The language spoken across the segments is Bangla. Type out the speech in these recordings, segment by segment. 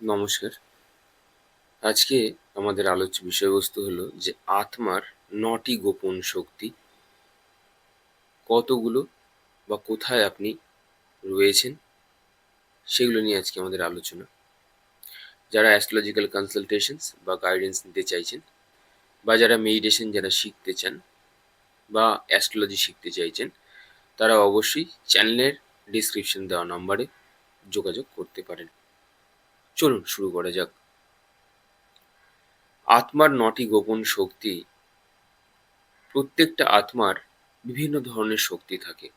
নমস্কার। আজকে আমাদের আলোচ্য বিষয়বস্তু হলো যে আত্মার ৯টি গোপন শক্তি কতগুলো বা কোথায় আপনি রয়েছেন সেগুলো নিয়ে আজকে আমাদের আলোচনা। যারা অ্যাস্ট্রোলজিক্যাল কনসালটেশনস বা গাইডেন্স নিতে চাইছেন বা যারা মেডিটেশন যারা শিখতে চান বা অ্যাস্ট্রোলজি শিখতে চাইছেন তারা অবশ্যই চ্যানেলের ডিসক্রিপশন দেওয়া নম্বরে যোগাযোগ করতে পারেন। চলুন শুরু করা যাক। আত্মার ৯টি গোপন শক্তি। প্রত্যেকটা আত্মার বিভিন্ন ধরনের শক্তি থাকে।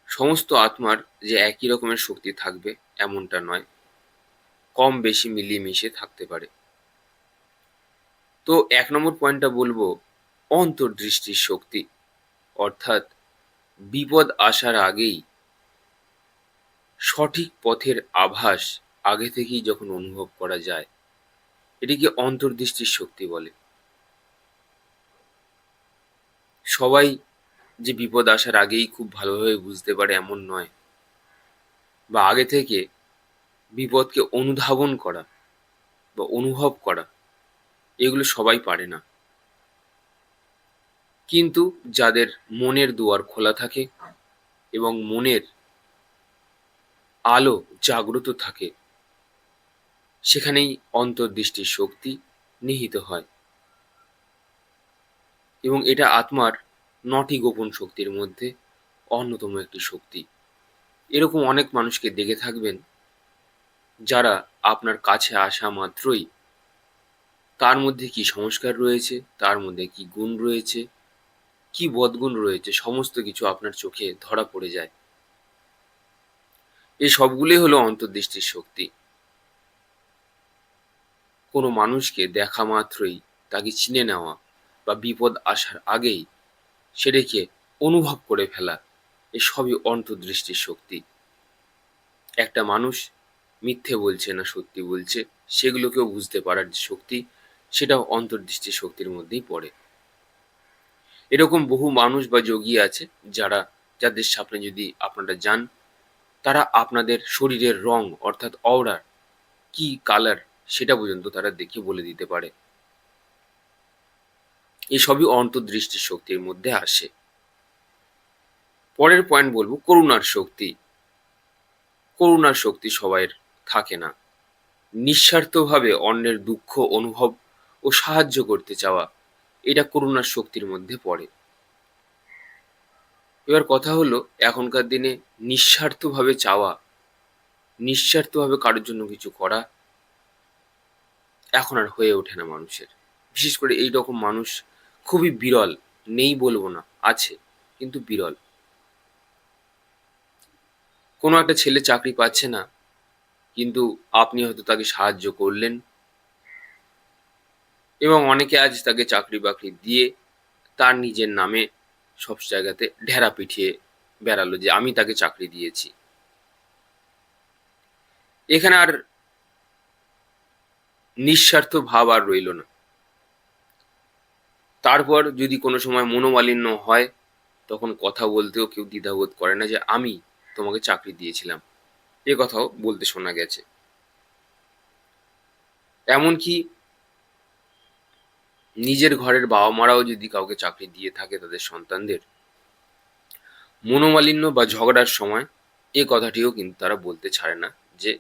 সমস্ত আত্মার যে একই রকমের শক্তি থাকবে এমনটা নয়, কম বেশি মিলিয়ে মিশিয়ে থাকতে পারে। তো ১ নম্বর পয়েন্টটা বলবো অন্তর্দৃষ্টির শক্তি, অর্থাৎ বিপদ আসার আগেই সঠিক পথের আভাস আগে থেকেই যখন অনুভব করা যায়, এটিকে অন্তর্দৃষ্টির শক্তি বলে। সবাই যে বিপদ আসার আগেই খুব ভালোভাবে বুঝতে পারে এমন নয়, বা আগে থেকে বিপদকে অনুধাবন করা বা অনুভব করা এগুলো সবাই পারে না। কিন্তু যাদের মনের দুয়ার খোলা থাকে এবং মনের আলো জাগ্রত থাকে, সেখানেই অন্তর্দৃষ্টির শক্তি নিহিত হয় এবং এটা আত্মার ৯টি গোপন শক্তির মধ্যে অন্যতম একটি শক্তি। এরকম অনেক মানুষকে দেখে থাকবেন যারা আপনার কাছে আসা মাত্রই তার মধ্যে কি সংস্কার রয়েছে, তার মধ্যে কি গুণ রয়েছে, কি বদগুণ রয়েছে, সমস্ত কিছু আপনার চোখে ধরা পড়ে যায়। এই সবগুলোই হলো অন্তর্দৃষ্টির শক্তি। কোনো মানুষকে দেখা মাত্রই তাকে চিনে নেওয়া বা বিপদ আসার আগেই সেটাকে অনুভব করে ফেলা, এসবই অন্তর্দৃষ্টির শক্তি। একটা মানুষ মিথ্যে বলছে না সত্যি বলছে সেগুলোকেও বুঝতে পারার যে শক্তি, সেটাও অন্তর্দৃষ্টির শক্তির মধ্যেই পড়ে। এরকম বহু মানুষ বা যোগী আছে যাদের সামনে যদি আপনারা যান, তারা আপনাদের শরীরের রং অর্থাৎ অওরার কি কালার সেটা পর্যন্ত তারা দেখে বলে দিতে পারে। এসবই অন্তর্দৃষ্টির শক্তির মধ্যে আসে। পরের পয়েন্ট বলবো করুণার শক্তি। করুণার শক্তি সবাইয়ের থাকে না। নিঃস্বার্থভাবে অন্যের দুঃখ অনুভব ও সাহায্য করতে চাওয়া, এটা করুণার শক্তির মধ্যে পড়ে। এবার কথা হলো, এখনকার দিনে নিঃস্বার্থভাবে চাওয়া, নিঃস্বার্থভাবে কারোর জন্য কিছু করা এখন আর হয়ে ওঠে না মানুষের। বিশেষ করে এই রকম মানুষ খুবই বিরল। নেই বলবো না, আছে, কিন্তু বিরল। কোনো একটা ছেলে চাকরি পাচ্ছে না, কিন্তু আপনি হয়তো তাকে সাহায্য করলেন এবং অনেকে আজ তাকে চাকরি বাকরি দিয়ে তার নিজের নামে সব জায়গাতে ঢেরা পিটিয়ে বেড়ালো যে আমি তাকে চাকরি দিয়েছি। এখানে আর নিঃস্বার্থ ভাব আর রইল না। তারপর যদি কোনো সময় মনোমালিন্য হয়, তখন কথা বলতেও কেউ দ্বিধাবোধ করে না যে আমি তোমাকে চাকরি দিয়েছিলাম, এ কথাও বলতে শোনা গেছে। এমনকি নিজের ঘরের বাবা মারাও যদি কাউকে চাকরি দিয়ে থাকে তাদের সন্তানদের, মনোমালিন্য বা ঝগড়ার সময় এ কথাটিও কিন্তু তারা বলতে ছাড়ে না যে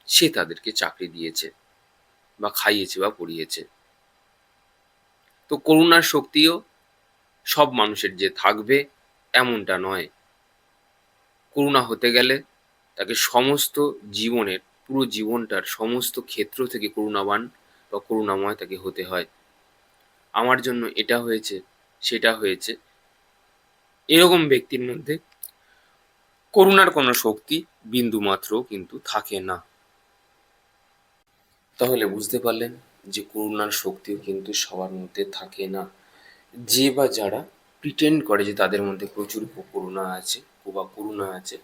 সে তাদেরকে চাকরি দিয়েছে বা খাইয়েছে বা পড়িয়েছে। তো করুণার শক্তিও সব মানুষের যে থাকবে এমনটা নয়। করুণা হতে গেলে তাকে সমস্ত জীবনের, পুরো জীবনটার সমস্ত ক্ষেত্র থেকে করুণাবান বা করুণাময় তাকে হতে হয়। আমার জন্য এটা হয়েছে, সেটা হয়েছে, এরকম ব্যক্তির মধ্যে করুণার কোনো শক্তি বিন্দুমাত্রও কিন্তু থাকে না। তাহলে বুঝতে পারলেন যে করুণার শক্তিও কিন্তু সবার মধ্যে থাকে না। যে বা যারা প্রিটেন্ড করে যে তাদের মধ্যে প্রচুর করুণা আছে বা করুণা আছে,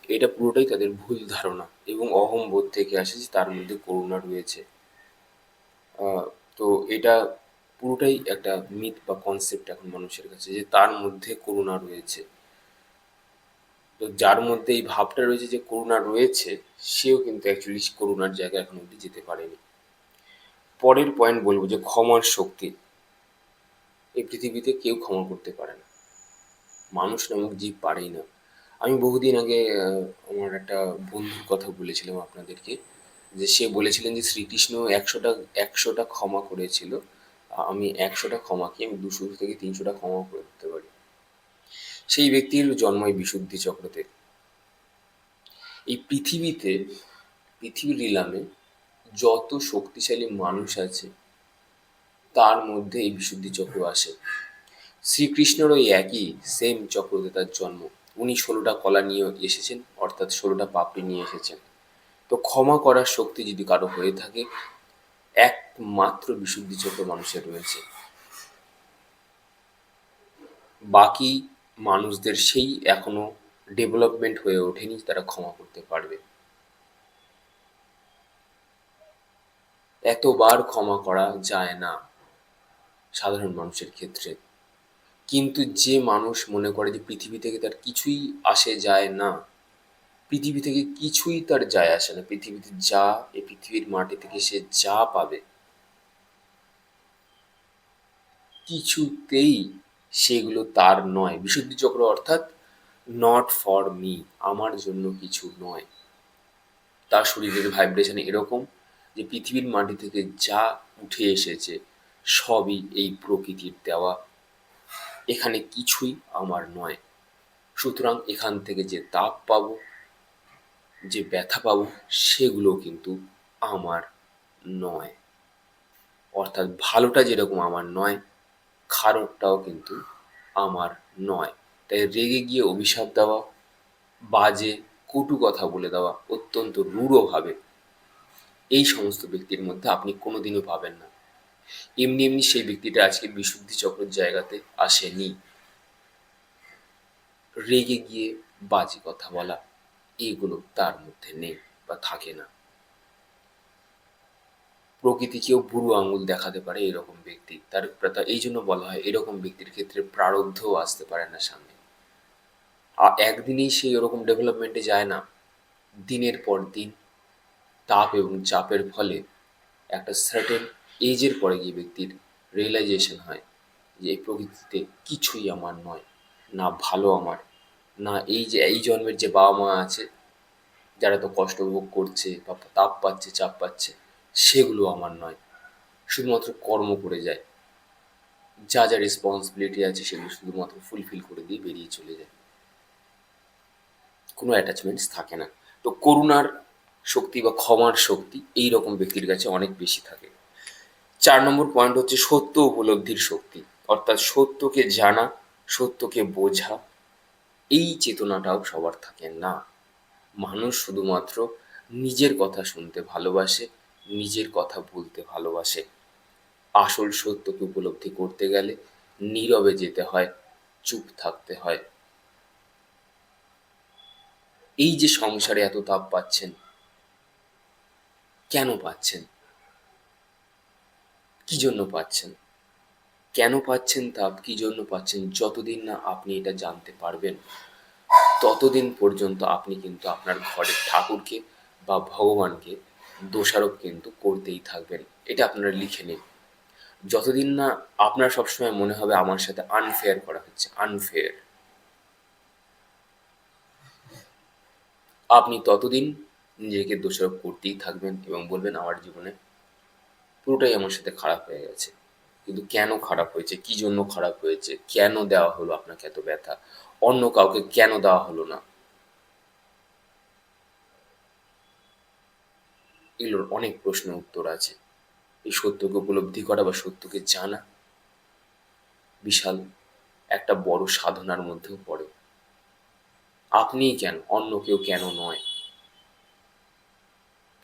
এটা পুরোটাই তাদের ভুল ধারণা এবং অহংবোধ থেকে আসে যে তার মধ্যে করুণা রয়েছে। আহ, তো এটা পুরোটাই একটা মিথ বা কনসেপ্ট এখন মানুষের কাছে যে তার মধ্যে করুণা রয়েছে। তো যার মধ্যে এই ভাবটা রয়েছে যে করুণা রয়েছে, সেও কিন্তু অ্যাকচুয়ালি করুণার জায়গায় এখন অব্দি যেতে পারেনি। পরের পয়েন্ট বলবো যে ক্ষমার শক্তি। এই পৃথিবীতে কেউ ক্ষমা করতে পারে না, মানুষ নামক জীব পারেই না। আমি বহুদিন আগে আমার একটা বন্ধুর কথা বলেছিলাম আপনাদেরকে, যে সে বলেছিলেন যে শ্রীকৃষ্ণ ১০০টা ক্ষমা করেছিল, আমি ১০০টা ক্ষমাকে আমি ২০০ থেকে ৩০০টা ক্ষমা করতে পারি। সেই ব্যক্তির জন্ম এই বিশুদ্ধি চক্রতে। এই পৃথিবীর রিলামে যত শক্তিশালী মানুষ আছে, তার মধ্যে এই বিশুদ্ধি চক্র আসে। শ্রীকৃষ্ণেরও এই একই সেম চক্রতে তার জন্ম। উনি ১৬টা কলা নিয়ে এসেছেন, অর্থাৎ ১৬টা পাপড়ি নিয়ে এসেছেন। তো ক্ষমা করার শক্তি যদি কারো হয়ে থাকে, একমাত্র বিশুদ্ধি চক্র মানুষের রয়েছে। বাকি মানুষদের সেই এখনো ডেভেলপমেন্ট হয়ে ওঠেনি, তারা ক্ষমা করতে পারবে। এতবার ক্ষমা করা যায় না সাধারণ মানুষের ক্ষেত্রে। কিন্তু যে মানুষ মনে করে যে পৃথিবী থেকে তার কিছুই আসে যায় না, পৃথিবী থেকে কিছুই তার যায় আসে না, পৃথিবীতে যা, এই পৃথিবীর মাটি থেকে সে যা পাবে, কিছুতেই সেগুলো তার নয়। বিশুদ্ধি চক্র অর্থাৎ নট ফর মি, আমার জন্য কিছু নয়। তার শরীরের ভাইব্রেশন এরকম যে পৃথিবীর মাটি থেকে যা উঠে এসেছে সবই এই প্রকৃতির দেওয়া, এখানে কিছুই আমার নয়। সুতরাং এখান থেকে যে তাপ পাবো, যে ব্যথা পাবো, সেগুলো কিন্তু আমার নয়। অর্থাৎ ভালোটা যেরকম আমার নয়, খারাপটাও কিন্তু আমার নয়। তাই রেগে গিয়ে অভিশাপ দেওয়া, বাজে কটু কথা বলে দেওয়া অত্যন্ত রূঢ়ভাবে, এই সমস্ত ব্যক্তির মধ্যে আপনি কোনোদিনও পাবেন না। এমনি এমনি সেই ব্যক্তিটা আজকে বিশুদ্ধি চক্রের জায়গাতে আসেনি। রেগে গিয়ে বাজে কথা বলা, এগুলো তার মধ্যে নেই বা থাকে না। প্রকৃতিকেও বুড়ো আঙুল দেখাতে পারে এরকম ব্যক্তি। এই জন্য বলা হয় এরকম ব্যক্তির ক্ষেত্রে প্রারব্ধও আসতে পারে না সামনে। একদিনেই সে ওরকম ডেভেলপমেন্টে যায় না। দিনের পর দিন তাপ এবং চাপের ফলে একটা সার্টেন এজের পরে গিয়ে ব্যক্তির রিয়েলাইজেশন হয় যে এই প্রকৃতিতে কিছুই আমার নয়, না ভালো আমার, না এই যে এই জন্মের যে বাবা মা আছে যারা তো কষ্ট ভোগ করছে বা তাপ পাচ্ছে, চাপ পাচ্ছে, সেগুলো আমার নয়। শুধুমাত্র কর্ম করে যায়, যা যা রেসপন্সিবিলিটি আছে সেগুলো শুধুমাত্র ফুলফিল করে দিয়ে বেরিয়ে চলে যায়, কোনো অ্যাটাচমেন্টস থাকে না। তো করুণার শক্তি বা ক্ষমার শক্তি এই রকম ব্যক্তির কাছে অনেক বেশি থাকে। ৪ নম্বর পয়েন্ট হচ্ছে সত্য উপলব্ধির শক্তি, অর্থাৎ সত্যকে জানা, সত্যকে বোঝা, এই চেতনাটাও সবার থাকে না। মানুষ শুধুমাত্র নিজের কথা শুনতে ভালোবাসে, নিজের কথা বলতে ভালোবাসে। আসল সত্যকে উপলব্ধি করতে গেলে নীরবে যেতে হয়, চুপ থাকতে হয়। এই যে সংসারে এত তাপ পাচ্ছেন, কেন পাচ্ছেন? কি জন্য পাচ্ছেন? কেন পাচ্ছেন তাপ, কি জন্য পাচ্ছেন? যতদিন না আপনি এটা জানতে পারবেন, ততদিন পর্যন্ত আপনি কিন্তু আপনার ঘরের ঠাকুরকে বা ভগবানকে দোষারোপ কিন্তু করতেই থাকবেন। এটা আপনারা লিখে নিন। যতদিন না আপনার সবসময় মনে হবে আমার সাথে আনফেয়ার করা হচ্ছে, আনফেয়ার, আপনি ততদিন নিজেকে দোষারোপ করতেই থাকবেন এবং বলবেন আমার জীবনে পুরোটাই আমার সাথে খারাপ হয়ে গেছে। কিন্তু কেন খারাপ হয়েছে? কি জন্য খারাপ হয়েছে? কেন দেওয়া হলো আপনাকে এত ব্যথা? অন্য কাউকে কেন দেওয়া হলো না? এগুলোর অনেক প্রশ্নের উত্তর আছে। এই সত্যকে উপলব্ধি করা বা সত্যকে জানা বিশাল একটা বড় সাধনার মধ্যেও পড়ে। আপনিই কেন? অন্য কেউ কেন নয়?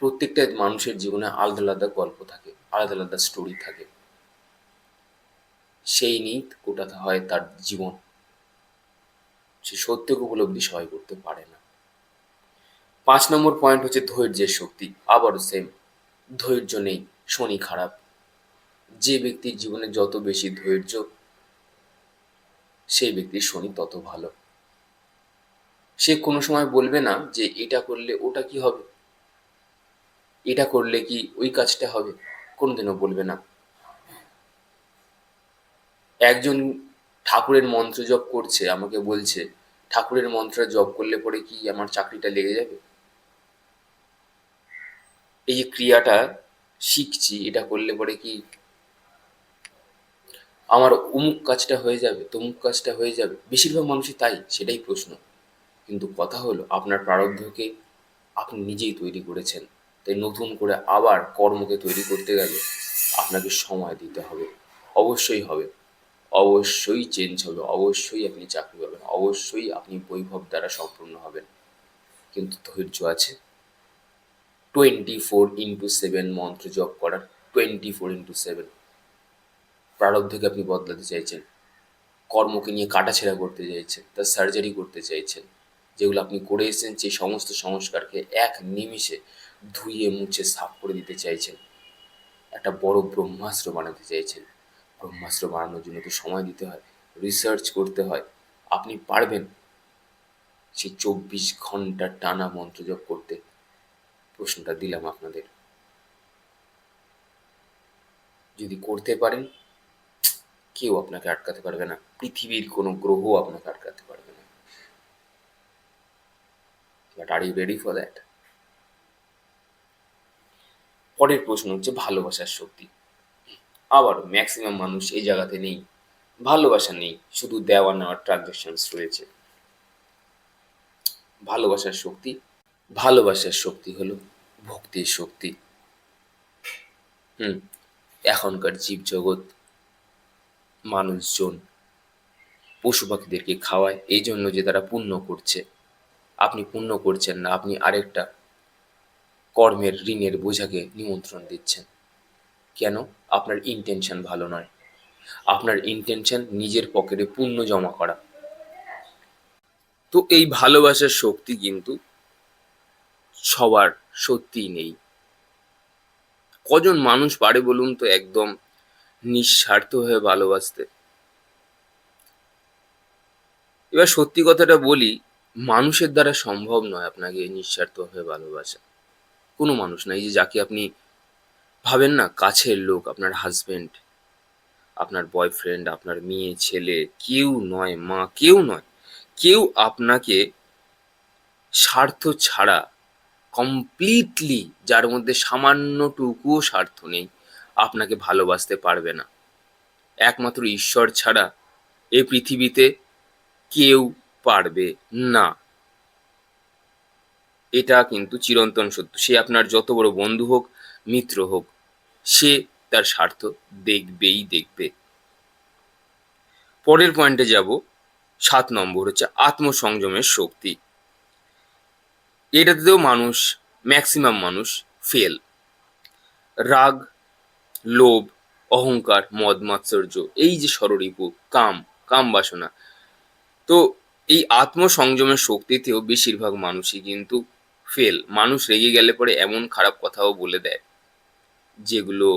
প্রত্যেকটা মানুষের জীবনে আলাদা আলাদা গল্প থাকে, আলাদা আলাদা স্টোরি থাকে। সেই নিয়েই গোটা হয় তার জীবন। সে সত্যকে উপলব্ধি সবাই করতে পারে না। ৫ নম্বর পয়েন্ট হচ্ছে ধৈর্যের শক্তি। আবারও সেম, ধৈর্য নেই, শনি খারাপ। যে ব্যক্তির জীবনে যত বেশি ধৈর্য, সেই ব্যক্তির শনি তত ভালো। সে কোনো সময় বলবে না যে এটা করলে ওটা কি হবে, এটা করলে কি ওই কাজটা হবে, কোনোদিনও বলবে না। একজন ঠাকুরের মন্ত্র জপ করছে, আমাকে বলছে ঠাকুরের মন্ত্র জপ করলে পরে কি আমার চাকরিটা লেগে যাবে? এই যে ক্রিয়াটা শিখছি, এটা করলে পরে কি আমার অমুক কাজটা হয়ে যাবে, তমুক কাজটা হয়ে যাবে? বেশিরভাগ মানুষই তাই, সেটাই প্রশ্ন। কিন্তু কথা হলো, আপনার প্রারব্ধকে আপনি নিজেই তৈরি করেছেন। তাই নতুন করে আবার কর্মকে তৈরি করতে গেলে আপনাকে সময় দিতে হবে। অবশ্যই হবে, অবশ্যই চেঞ্জ হবে, অবশ্যই আপনি চাকরি পাবেন, অবশ্যই আপনি বৈভব দ্বারা সম্পূর্ণ হবেন। কিন্তু ধৈর্য আছে। 24/7 মন্ত্র জপ করার, 24/7 প্রারব্ধকে আপনি বদলাতে চাইছেন, কর্মকে নিয়ে কাটাছেঁড়া করতে চাইছেন, তার সার্জারি করতে চাইছেন। যেগুলো আপনি করে এসেছেন সেই সমস্ত সংস্কারকে এক নিমিষে ধুয়ে মুছে সাফ করে দিতে চাইছেন। একটা বড় ব্রহ্মাস্ত্র বানাতে চাইছেন। ব্রহ্মাস্ত্র বানানোর জন্য তো সময় দিতে হয়, রিসার্চ করতে হয়। আপনি পারবেন সেই 24 ঘন্টা টানা মন্ত্রজপ করতে? প্রশ্নটা দিলাম আপনাদের। যদি করতে পারেন, কেউ আপনাকে আটকাতে পারবে না, পৃথিবীর কোনো গ্রহ আপনাকে আটকাতে পারবে না। But are you ready for that? পরের প্রশ্ন হচ্ছে ভালোবাসার শক্তি। আবার ম্যাক্সিমাম মানুষ এই জায়গাতে নেই, ভালোবাসা নেই, শুধু দেওয়া নেওয়ার ট্রানজাকশনস রয়েছে। ভালোবাসার শক্তি, ভালোবাসার শক্তি হলো ভক্তির শক্তি। হুম এখনকার জীবজগৎ, মানুষজন পশু পাখিদেরকে খাওয়ায় এই জন্য যে তারা পুণ্য করছে। আপনি পুণ্য করছেন না, আপনি আরেকটা কর্মের ঋণের বোঝাকে নিমন্ত্রণ দিচ্ছেন। কেন? আপনার ইন্টেনশন ভালো নয়, আপনার ইন্টেনশন নিজের পকেটে পুণ্য জমা করা। তো এই ভালোবাসার শক্তি কিন্তু সবার সত্যিই নেই। কজন মানুষ পারে বলুন তো একদম নিঃস্বার্থ হয়ে ভালোবাসতে? এবার সত্যি কথাটা বলি, মানুষের দ্বারা সম্ভব নয় আপনাকে নিঃস্বার্থ হয়ে ভালোবাসা। কোনো মানুষ নাই যে যাকে আপনি ভাবেন না কাছের লোক, আপনার হাজবেন্ড, আপনার বয়ফ্রেন্ড, আপনার মেয়ে ছেলে, কেউ নয়, মা, কেউ নয়, কেউ আপনাকে স্বার্থ ছাড়া কমপ্লিটলি, যার মধ্যে সামান্যটুকুও স্বার্থ নেই, আপনাকে ভালোবাসতে পারবে না। একমাত্র ঈশ্বর ছাড়া এই পৃথিবীতে কেউ পারবে না। এটা কিন্তু চিরন্তন সত্য। সে আপনার যত বড় বন্ধু হোক, মিত্র হোক, সে তার স্বার্থ দেখবেই দেখবে। পরের পয়েন্টে যাব। 7 নম্বর হচ্ছে আত্মসংযমের শক্তি। এটাতেও মানুষ, ম্যাক্সিমাম মানুষ ফেল। রাগ, লোভ, অহংকার, মদ মাৎসর্য, এই যে ষড়রিপু, কাম, কাম বাসনা, তো এই আত্মসংযমের শক্তিতেও বেশিরভাগ মানুষই কিন্তু ফেল। মানুষ রেগে গেলে পরে এমন খারাপ কথাও বলে দেয় যেগুলো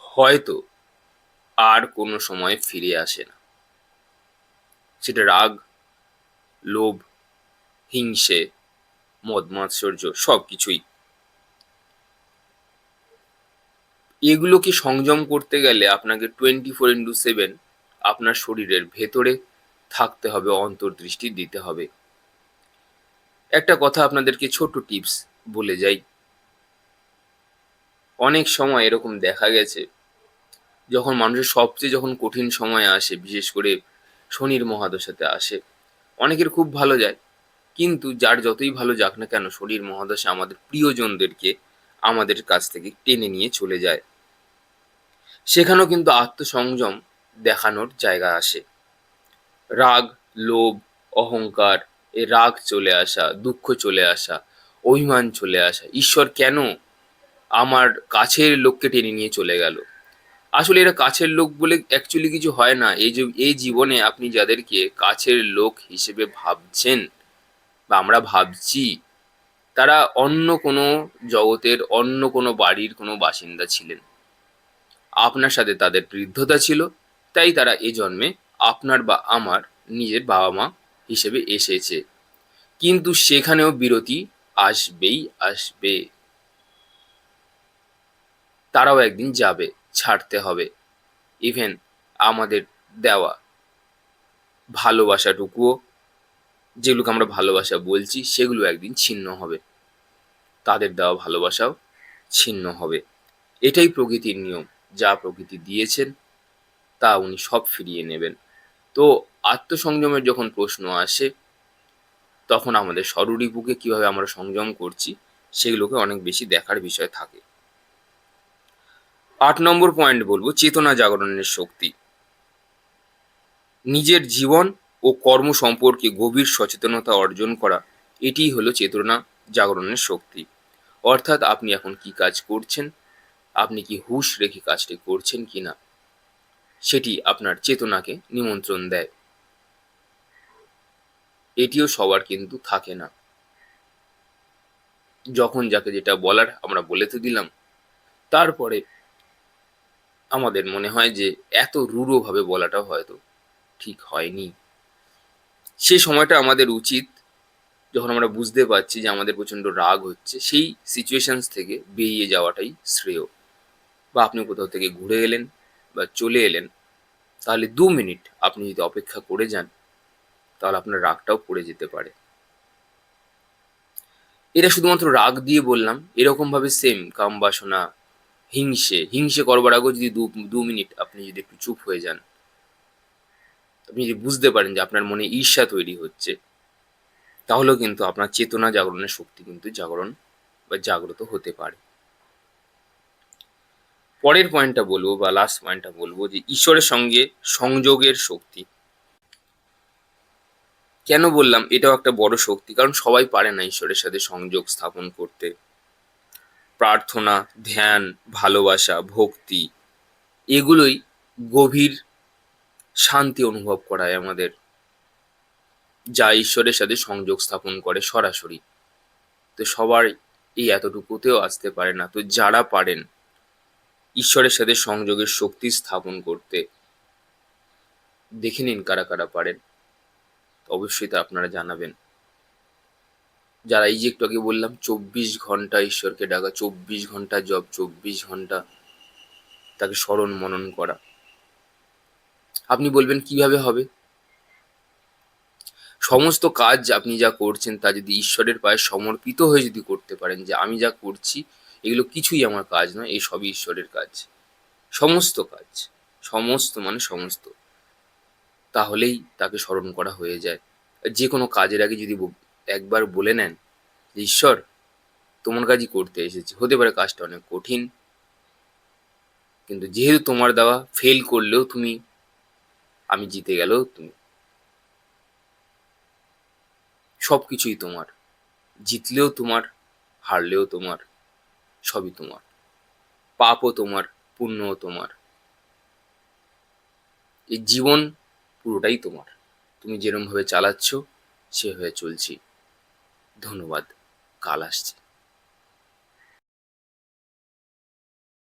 হয়তো আর কোনো সময় ফিরে আসে না। সেটা রাগ, লোভ, হিংসে, মদ মাৎসর্য, সব কিছুই। এগুলোকে সংযম করতে গেলে আপনাকে 24/7 আপনার শরীরের ভেতরে থাকতে হবে, অন্তর্দৃষ্টি দিতে হবে। একটা কথা আপনাদেরকে ছোট্ট টিপস বলে যাই। অনেক সময় এরকম দেখা গেছে, যখন মানুষের সবচেয়ে যখন কঠিন সময় আসে, বিশেষ করে শনির মহাদশাতে আসে, অনেকের খুব ভালো যায়। কিন্তু যার যতই ভালো যাক না কেন, শনির মহাদশা আমাদের প্রিয়জনদেরকে আমাদের কাছ থেকে টেনে নিয়ে চলে যায়। সেখানেও কিন্তু আত্মসংযম দেখানোর জায়গা আসে। রাগ, লোভ, অহংকার, এই রাগ চলে আসা, দুঃখ চলে আসা, অভিমান চলে আসা, ঈশ্বর কেন আমার কাছের লোককে টেনে নিয়ে চলে গেল? আসলে এরা কাছের লোক বলে অ্যাকচুয়ালি কিছু হয় না। এই যে এই জীবনে আপনি যাদেরকে কাছের লোক হিসেবে ভাবছেন বা আমরা ভাবছি, তারা অন্য কোনো জগতের, অন্য কোনো বাড়ির কোনো বাসিন্দা ছিলেন। আপনার সাথে তাদের বৃদ্ধতা ছিল, তাই তারা এ জন্মে আপনার বা আমার নিজের বাবা মা হিসেবে এসেছে, কিন্তু সেখানেও বিরতি আসবেই আসবে। তারাও একদিন যাবে, ছাড়তে হবে। ইভেন আমাদের দেওয়া ভালোবাসাটুকুও, যেগুলোকে আমরা ভালোবাসা বলছি, সেগুলো একদিন ছিন্ন হবে। তাদের দেওয়া ভালোবাসাও ছিন্ন হবে। এটাই প্রকৃতির নিয়ম। যা প্রকৃতি দিয়েছেন তা উনি সব ফিরিয়ে নেবেন। তো আত্মসংযমের যখন প্রশ্ন আসে, তখন আমাদের স্বরূপকে কিভাবে আমরা সংযম করছি সেগুলোকে অনেক বেশি দেখার বিষয় থাকে। 8 নম্বর পয়েন্ট বলবো, চেতনা জাগরণের শক্তি। নিজের জীবন ও কর্ম সম্পর্কে গভীর সচেতনতা অর্জন করা, এটিই হলো চেতনা জাগরণের শক্তি। অর্থাৎ আপনি এখন কি কাজ করছেন, আপনি কি হুঁশ রেখে কাজটি করছেন কিনা, সেটি আপনার চেতনাকে নিমন্ত্রণ দেয়। এটিও সবার কিন্তু থাকে না। যখন যাকে যেটা বলার আমরা বলে তো দিলাম, তারপরে আমাদের মনে হয় যে এত রূঢ়ভাবে বলাটাও হয়তো ঠিক হয়নি। সে সময়টা আমাদের উচিত, যখন আমরা বুঝতে পারছি যে আমাদের প্রচণ্ড রাগ হচ্ছে, সেই সিচুয়েশনস থেকে বেরিয়ে যাওয়াটাই শ্রেয়। বা আপনি কোথাও থেকে ঘুরে এলেন বা চলে এলেন, তাহলে 2 মিনিট আপনি যদি অপেক্ষা করে যান, তাহলে আপনার রাগটাও পড়ে যেতে পারে। এটা শুধুমাত্র রাগ দিয়ে বললাম, এরকমভাবে সেম কাম বাসনা, হিংসে করবার আগেও যদি 2 মিনিট আপনি যদি একটু চুপ হয়ে যান, আপনি যদি বুঝতে পারেন যে আপনার মনে ঈর্ষা তৈরি হচ্ছে, তাহলেও কিন্তু আপনার চেতনা জাগরণের শক্তি কিন্তু জাগরণ বা জাগ্রত হতে পারে। পরের পয়েন্টটা বলবো বা লাস্ট পয়েন্টটা বলবো যে ঈশ্বরের সঙ্গে সংযোগের শক্তি। কেন বললাম এটাও একটা বড় শক্তি? কারণ সবাই পারে না ঈশ্বরের সাথে সংযোগ স্থাপন করতে। প্রার্থনা, ধ্যান, ভালোবাসা, ভক্তি, এগুলোই গভীর শান্তি অনুভব করায় আমাদের, যা ঈশ্বরের সাথে সংযোগ স্থাপন করে সরাসরি। তো সবার এই এতটুকুতেও আসতে পারে না। তো যারা পারেন ঈশ্বরের সাথে সংযোগের শক্তি স্থাপন করতে, দেখে নিন কারা কারা পারেন। অবশ্যই তা আপনারা জানাবেন। যারা এই যে একটু আগে বললাম 24 ঘন্টা ঈশ্বরকে ডাকা, 24 ঘন্টা জপ, 24 ঘন্টা তাকে স্মরণ মনন করা। আপনি বলবেন কিভাবে হবে? সমস্ত কাজ আপনি যা করছেন তা যদি ঈশ্বরের পায়ে সমর্পিত হয়ে যদি করতে পারেন, যে আমি যা করছি এগুলো কিছুই আমার কাজ নয়, এই সবই ঈশ্বরের কাজ, সমস্ত কাজ, সমস্ত মানে সমস্ত, তাহলেই তাকে স্মরণ করা হয়ে যায়। যে কোনো কাজের আগে যদি একবার বলে নেন যে ঈশ্বর, তোমার কাজই করতে এসেছি, হতে পারে কাজটা অনেক কঠিন, কিন্তু যেহেতু তোমার দেওয়া, ফেল করলেও তুমি, আমি জিতে গেলেও তুমি, সব কিছুই তোমার, জিতলেও তোমার, হারলেও তোমার, সবই তোমার, পাপও তোমার, পুণ্যও তোমার, এই জীবন পুরোটাই তোমার, তুমি যেরমভাবে চালাচ্ছ সেভাবে চলছি। ধন্যবাদ। কাল আসছে।